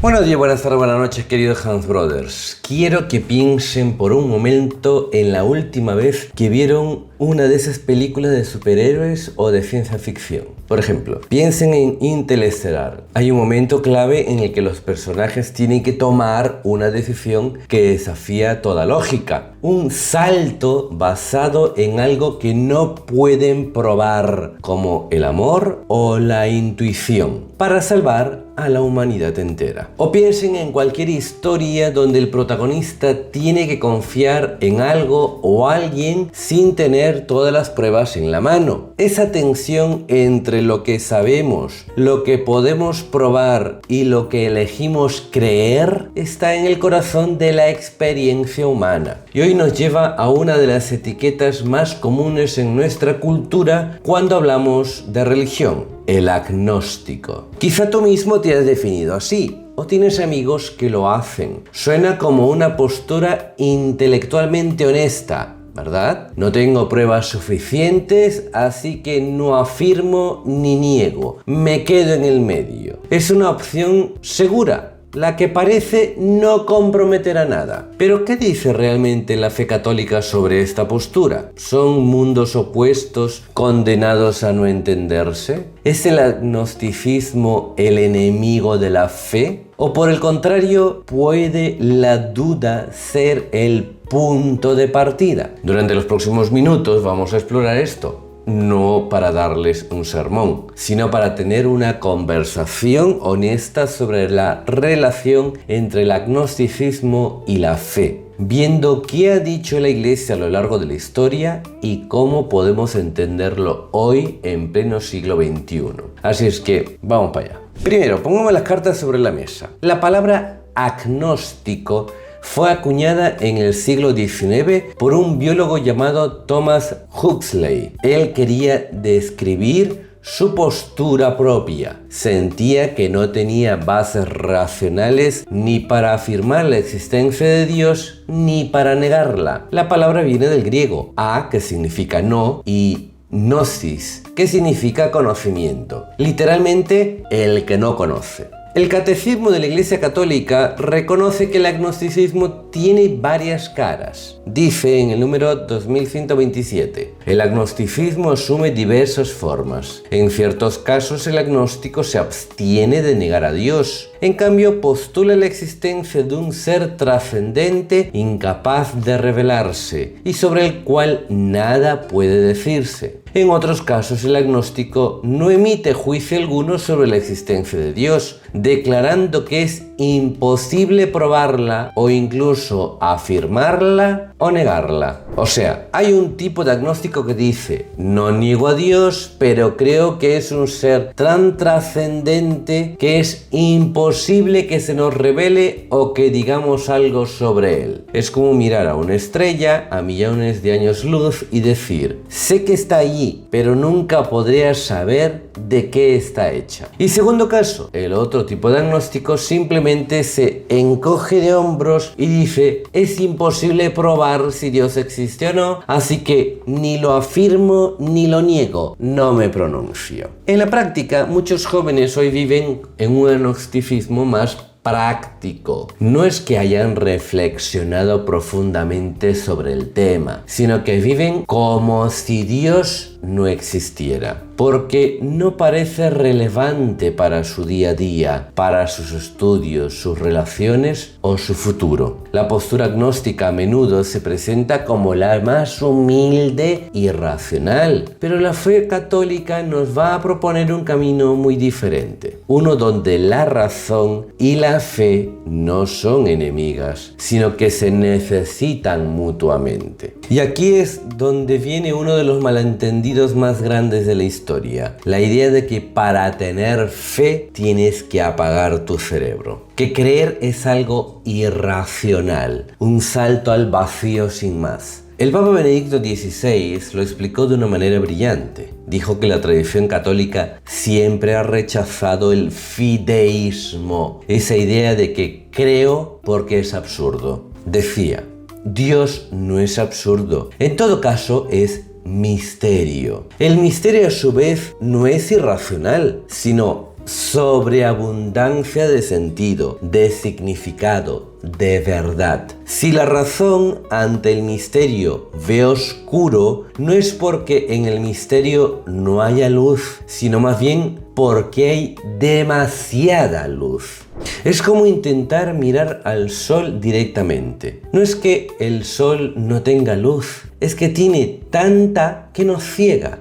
Buenos días, buenas tardes, buenas noches, queridos Hans Brothers. Quiero que piensen por un momento en la última vez que vieron una de esas películas de superhéroes o de ciencia ficción. Por ejemplo, piensen en Interestelar. Hay un momento clave en el que los personajes tienen que tomar una decisión que desafía toda lógica. Un salto basado en algo que no pueden probar, como el amor o la intuición, para salvar a la humanidad entera. O piensen en cualquier historia donde el protagonista tiene que confiar en algo o alguien sin tener todas las pruebas en la mano. Esa tensión entre lo que sabemos, lo que podemos probar y lo que elegimos creer está en el corazón de la experiencia humana. Y hoy nos lleva a una de las etiquetas más comunes en nuestra cultura cuando hablamos de religión: el agnóstico. Quizá tú mismo te has definido así, o tienes amigos que lo hacen. Suena como una postura intelectualmente honesta, ¿verdad? No tengo pruebas suficientes, así que no afirmo ni niego. Me quedo en el medio. Es una opción segura, la que parece no comprometer a nada. ¿Pero qué dice realmente la fe católica sobre esta postura? ¿Son mundos opuestos condenados a no entenderse? ¿Es el agnosticismo el enemigo de la fe? ¿O por el contrario, puede la duda ser el punto de partida? Durante los próximos minutos vamos a explorar esto. No para darles un sermón, sino para tener una conversación honesta sobre la relación entre el agnosticismo y la fe, viendo qué ha dicho la Iglesia a lo largo de la historia y cómo podemos entenderlo hoy en pleno siglo XXI. Así es que vamos para allá. Primero, pongamos las cartas sobre la mesa. La palabra agnóstico fue acuñada en el siglo XIX por un biólogo llamado Thomas Huxley. Él quería describir su postura propia. Sentía que no tenía bases racionales ni para afirmar la existencia de Dios ni para negarla. La palabra viene del griego, a, que significa no, y gnosis, que significa conocimiento. Literalmente, el que no conoce. El Catecismo de la Iglesia Católica reconoce que el agnosticismo tiene varias caras. Dice en el número 2127, el agnosticismo asume diversas formas. En ciertos casos el agnóstico se abstiene de negar a Dios. En cambio, postula la existencia de un ser trascendente incapaz de revelarse y sobre el cual nada puede decirse. En otros casos, el agnóstico no emite juicio alguno sobre la existencia de Dios, declarando que es imposible probarla o incluso afirmarla o negarla. O sea, hay un tipo de agnóstico que dice: no niego a Dios, pero creo que es un ser tan trascendente que es imposible que se nos revele o que digamos algo sobre él. Es como mirar a una estrella a millones de años luz y decir: sé que está allí, pero nunca podría saber de qué está hecha. Y segundo caso, el otro tipo de agnóstico simplemente se encoge de hombros y dice: es imposible probar si Dios existe o no, así que ni lo afirmo ni lo niego, no me pronuncio. En la práctica, muchos jóvenes hoy viven en un agnosticismo más práctico. No es que hayan reflexionado profundamente sobre el tema, sino que viven como si Dios no existiera, porque no parece relevante para su día a día, para sus estudios, sus relaciones o su futuro. La postura agnóstica a menudo se presenta como la más humilde y racional, pero la fe católica nos va a proponer un camino muy diferente, uno donde la razón y la fe no son enemigas, sino que se necesitan mutuamente. Y aquí es donde viene uno de los malentendidos más grandes de la historia, la idea de que para tener fe tienes que apagar tu cerebro, que creer es algo irracional, un salto al vacío sin más. El Papa Benedicto XVI lo explicó de una manera brillante. Dijo que la tradición católica siempre ha rechazado el fideísmo, esa idea de que creo porque es absurdo. Decía: Dios no es absurdo, en todo caso es misterio. El misterio a su vez no es irracional, sino sobreabundancia de sentido, de significado, de verdad. Si la razón ante el misterio ve oscuro, no es porque en el misterio no haya luz, sino más bien porque hay demasiada luz. Es como intentar mirar al sol directamente. No es que el sol no tenga luz, es que tiene tanta que nos ciega.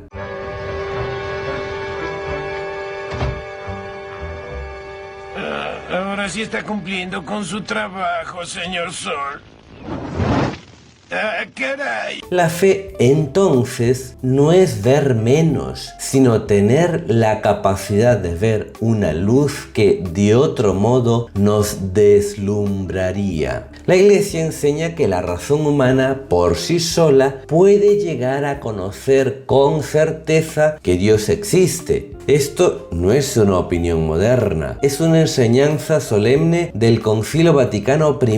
Ahora sí está cumpliendo con su trabajo, señor Sol. ¡Ah, caray! La fe, entonces, no es ver menos, sino tener la capacidad de ver una luz que de otro modo nos deslumbraría. La Iglesia enseña que la razón humana por sí sola puede llegar a conocer con certeza que Dios existe. Esto no es una opinión moderna, es una enseñanza solemne del Concilio Vaticano I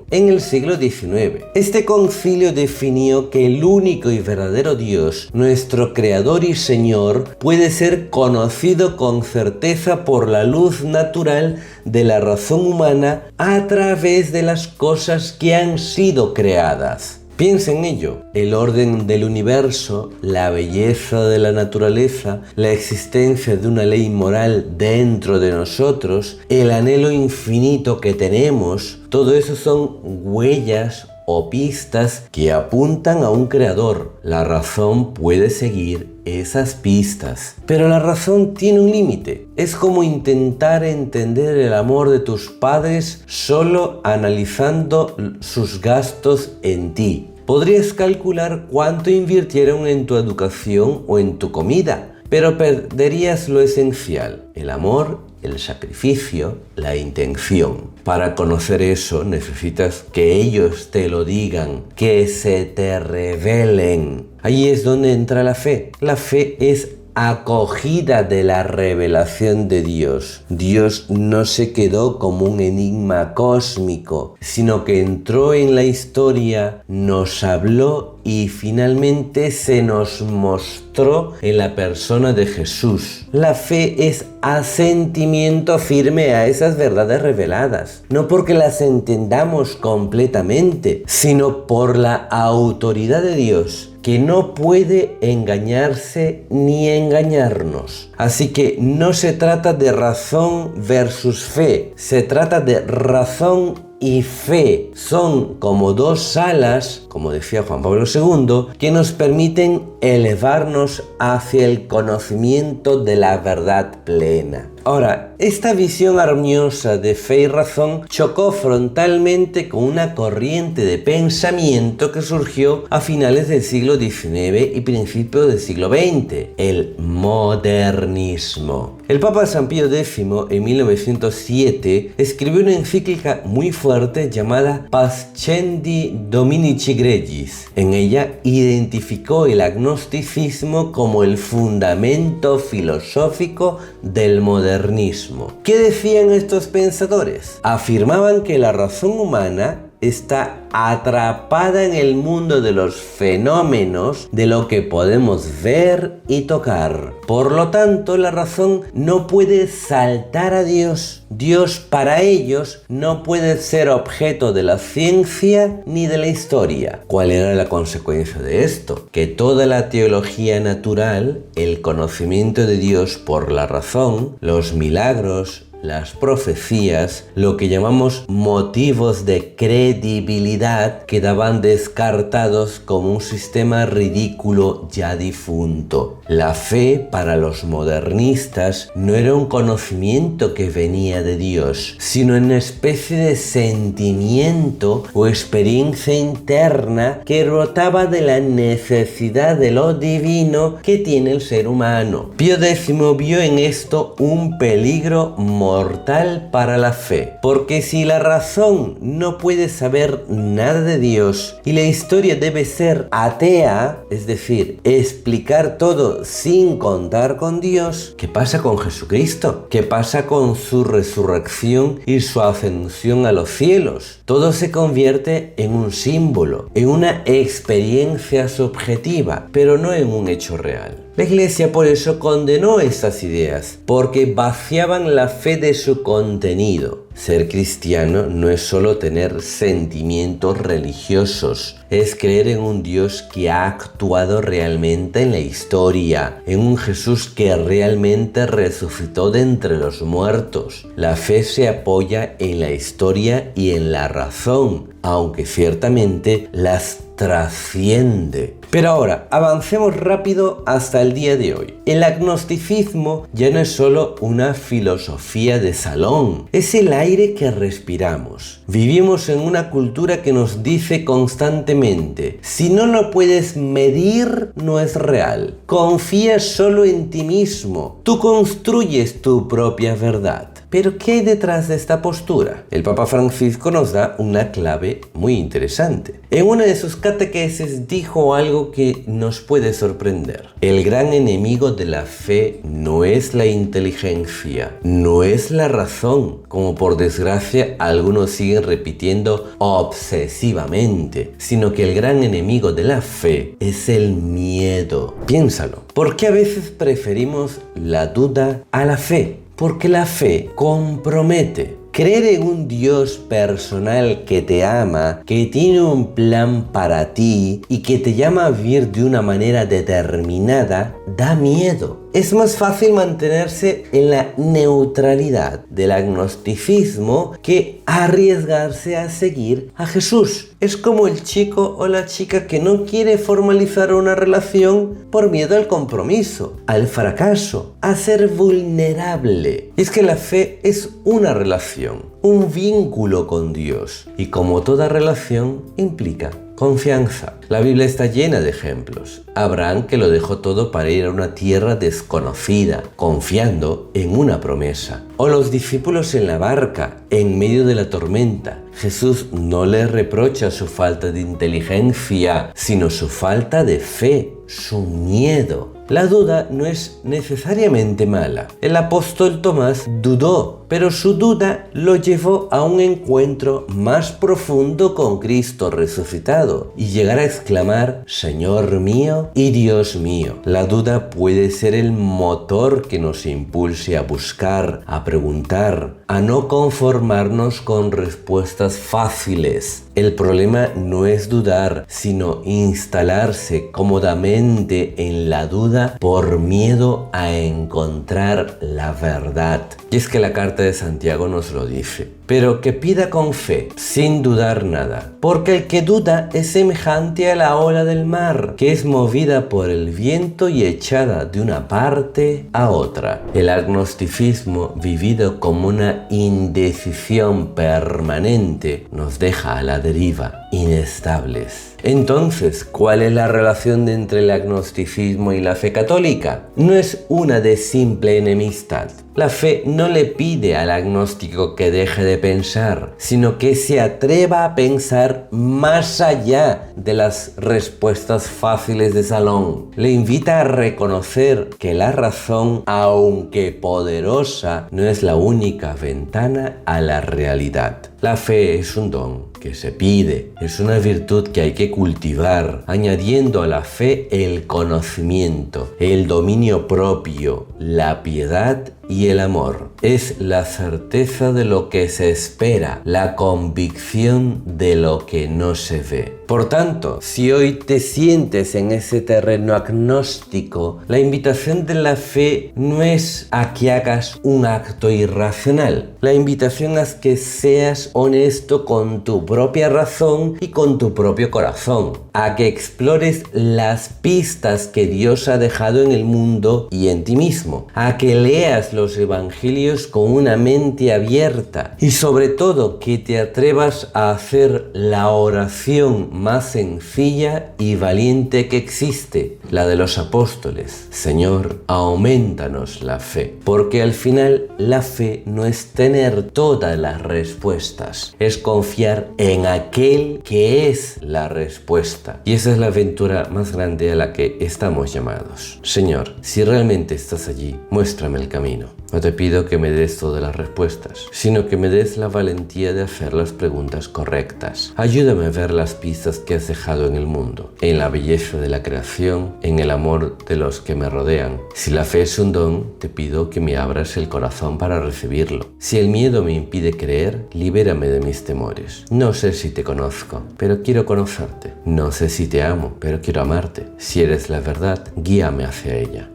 en el siglo XIX. Este concilio definió que el único y verdadero Dios, nuestro Creador y Señor, puede ser conocido con certeza por la luz natural de la razón humana a través de las cosas que han sido creadas. Piensa en ello, el orden del universo, la belleza de la naturaleza, la existencia de una ley moral dentro de nosotros, el anhelo infinito que tenemos, todo eso son huellas o pistas que apuntan a un creador. La razón puede seguir esas pistas. Pero la razón tiene un límite. Es como intentar entender el amor de tus padres solo analizando sus gastos en ti. Podrías calcular cuánto invirtieron en tu educación o en tu comida, pero perderías lo esencial, el amor, el sacrificio, la intención. Para conocer eso necesitas que ellos te lo digan, que se te revelen. Ahí es donde entra la fe. La fe es acogida de la revelación de Dios. Dios no se quedó como un enigma cósmico, sino que entró en la historia, nos habló y finalmente se nos mostró en la persona de Jesús. La fe es asentimiento firme a esas verdades reveladas, no porque las entendamos completamente, sino por la autoridad de Dios, que no puede engañarse ni engañarnos. Así que no se trata de razón versus fe, se trata de razón y fe. Son como dos alas, como decía Juan Pablo II, que nos permiten elevarnos hacia el conocimiento de la verdad plena. Ahora, esta visión armoniosa de fe y razón chocó frontalmente con una corriente de pensamiento que surgió a finales del siglo XIX y principios del siglo XX, el modernismo. El Papa San Pío X en 1907 escribió una encíclica muy fuerte llamada Pascendi Dominici Gregis. En ella identificó el agnosticismo como el fundamento filosófico del modernismo. ¿Qué decían estos pensadores? Afirmaban que la razón humana está atrapada en el mundo de los fenómenos, de lo que podemos ver y tocar. Por lo tanto, la razón no puede saltar a Dios. Dios para ellos no puede ser objeto de la ciencia ni de la historia. ¿Cuál era la consecuencia de esto? Que toda la teología natural, el conocimiento de Dios por la razón, los milagros, las profecías, lo que llamamos motivos de credibilidad, quedaban descartados como un sistema ridículo ya difunto. La fe para los modernistas no era un conocimiento que venía de Dios, sino una especie de sentimiento o experiencia interna que brotaba de la necesidad de lo divino que tiene el ser humano. Pío X vio en esto un peligro mortal para la fe, porque si la razón no puede saber nada de Dios y la historia debe ser atea, es decir, explicar todo sin contar con Dios, ¿qué pasa con Jesucristo? ¿Qué pasa con su resurrección y su ascensión a los cielos? Todo se convierte en un símbolo, en una experiencia subjetiva, pero no en un hecho real. La Iglesia por eso condenó estas ideas, porque vaciaban la fe de su contenido. Ser cristiano no es solo tener sentimientos religiosos, es creer en un Dios que ha actuado realmente en la historia, en un Jesús que realmente resucitó de entre los muertos. La fe se apoya en la historia y en la razón, aunque ciertamente las trasciende. Pero ahora, avancemos rápido hasta el día de hoy. El agnosticismo ya no es solo una filosofía de salón, es el aire que respiramos. Vivimos en una cultura que nos dice constantemente: si no lo puedes medir, no es real. Confía solo en ti mismo. Tú construyes tu propia verdad. Pero ¿qué hay detrás de esta postura? El Papa Francisco nos da una clave muy interesante. En una de sus catequesis dijo algo que nos puede sorprender. El gran enemigo de la fe no es la inteligencia, no es la razón, como por desgracia algunos siguen repitiendo obsesivamente, sino que el gran enemigo de la fe es el miedo. Piénsalo. ¿Por qué a veces preferimos la duda a la fe? Porque la fe compromete. Creer en un Dios personal que te ama, que tiene un plan para ti y que te llama a vivir de una manera determinada, da miedo. Es más fácil mantenerse en la neutralidad del agnosticismo que arriesgarse a seguir a Jesús. Es como el chico o la chica que no quiere formalizar una relación por miedo al compromiso, al fracaso, a ser vulnerable. Y es que la fe es una relación, un vínculo con Dios, y como toda relación implica confianza. La Biblia está llena de ejemplos. Abraham, que lo dejó todo para ir a una tierra desconocida, confiando en una promesa. O los discípulos en la barca, en medio de la tormenta. Jesús no les reprocha su falta de inteligencia, sino su falta de fe, su miedo. La duda no es necesariamente mala. El apóstol Tomás dudó, pero su duda lo llevó a un encuentro más profundo con Cristo resucitado y llegar a exclamar: Señor mío y Dios mío. La duda puede ser el motor que nos impulse a buscar, a preguntar, a no conformarnos con respuestas fáciles. El problema no es dudar, sino instalarse cómodamente en la duda por miedo a encontrar la verdad. Y es que la carta de Santiago nos lo dice. Pero que pida con fe, sin dudar nada. Porque el que duda es semejante a la ola del mar, que es movida por el viento y echada de una parte a otra. El agnosticismo, vivido como una indecisión permanente, nos deja a la deriva, inestables. Entonces, ¿cuál es la relación entre el agnosticismo y la fe católica? No es una de simple enemistad. La fe no le pide al agnóstico que deje de pensar, sino que se atreva a pensar más allá de las respuestas fáciles de salón. Le invita a reconocer que la razón, aunque poderosa, no es la única ventana a la realidad. La fe es un don que se pide, es una virtud que hay que cultivar, añadiendo a la fe el conocimiento, el dominio propio, la piedad y el amor. Es la certeza de lo que se espera, la convicción de lo que no se ve. Por tanto, si hoy te sientes en ese terreno agnóstico, la invitación de la fe no es a que hagas un acto irracional. La invitación es que seas honesto con tu propia razón y con tu propio corazón, a que explores las pistas que Dios ha dejado en el mundo y en ti mismo, a que leas los evangelios con una mente abierta y sobre todo que te atrevas a hacer la oración más sencilla y valiente que existe, la de los apóstoles: Señor, aumentanos la fe. Porque al final la fe no es tener todas las respuestas, es confiar en aquel que es la respuesta. Y esa es la aventura más grande a la que estamos llamados. Señor, si realmente estás allí, muéstrame el camino. camino. No te pido que me des todas las respuestas, sino que me des la valentía de hacer las preguntas correctas. Ayúdame a ver las pistas que has dejado en el mundo, en la belleza de la creación, en el amor de los que me rodean. Si la fe es un don, te pido que me abras el corazón para recibirlo. Si el miedo me impide creer, libérame de mis temores. No sé si te conozco, pero quiero conocerte. No sé si te amo, pero quiero amarte. Si eres la verdad, guíame hacia ella.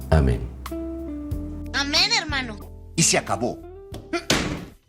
Amén. Amén, hermano. Y se acabó.